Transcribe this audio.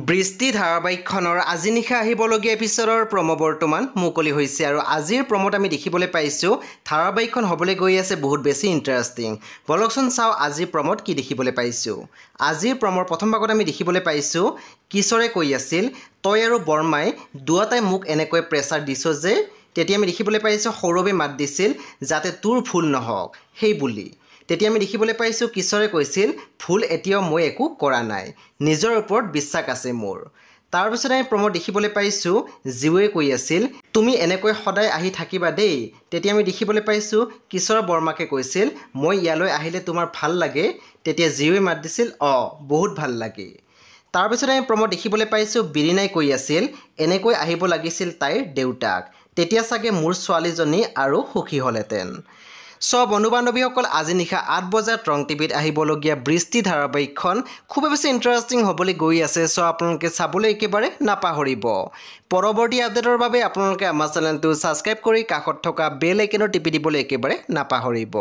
বৃষ্টি ধাৰাবাহিকখনৰ আজি নিশা আহিবলগীয়া এপিছডৰ প্ৰম' বৰ্তমান মুকলি হৈছে আৰু আজিৰ প্ৰম'ত আমি দেখিবলৈ পাইছোঁ ধাৰাবাহিকখন হ'বলৈ গৈ আছে বহুত বেছি ইণ্টাৰেষ্টিং। বলকচোন চাওঁ আজিৰ প্ৰম'ত কি দেখিবলৈ পাইছোঁ। আজিৰ প্ৰম'ৰ প্ৰথম ভাগত আমি দেখিবলৈ পাইছোঁ কিশোৰে কৈ আছিল তই আৰু বৰ্মাই দুয়োটাই মোক এনেকৈ প্ৰেছাৰ দিছ যে। তেতিয়া আমি দেখিবলৈ পাইছোঁ সৌৰভে মাত দিছিল যাতে তোৰ ভুল নহওক সেই বুলি। তেতিয়া আমি দেখিবলৈ পাইছোঁ কিশোৰে কৈছিল ভুল এতিয়াও মই একো কৰা নাই, নিজৰ ওপৰত বিশ্বাস আছে মোৰ। তাৰপিছত আমি প্ৰম'ত দেখিবলৈ পাইছোঁ জীৱে কৈ আছিল তুমি এনেকৈ সদায় আহি থাকিবা দেই। তেতিয়া আমি দেখিবলৈ পাইছোঁ কিশোৰ বৰ্মাকে কৈছিল মই ইয়ালৈ আহিলে তোমাৰ ভাল লাগে। তেতিয়া জীৱে মাত দিছিল বহুত ভাল লাগে। তাৰপিছত আমি প্ৰম'ত দেখিবলৈ পাইছোঁ বিৰিনাই কৈ আছিল এনেকৈ আহিব লাগিছিল তাইৰ দেউতাক, তেতিয়া চাগে মোৰ ছোৱালীজনী আৰু সুখী হ'লহেঁতেন। বন্ধু বান্ধৱীসকল আজি নিশা 8 বজাত ৰং টিভিত আহিবলগীয়া বৃষ্টি ধাৰাবাহিকখন খুবেই বেছি ইণ্টাৰেষ্টিং হ'বলৈ গৈ আছে। আপোনালোকে চাবলৈ একেবাৰে নাপাহৰিব। পৰৱৰ্তী আপডেটৰ বাবে আপোনালোকে আমাৰ চেনেলটো ছাবস্ক্ৰাইব কৰি কাষত থকা বেল আইকনত টিপি দিবলৈ একেবাৰে নাপাহৰিব।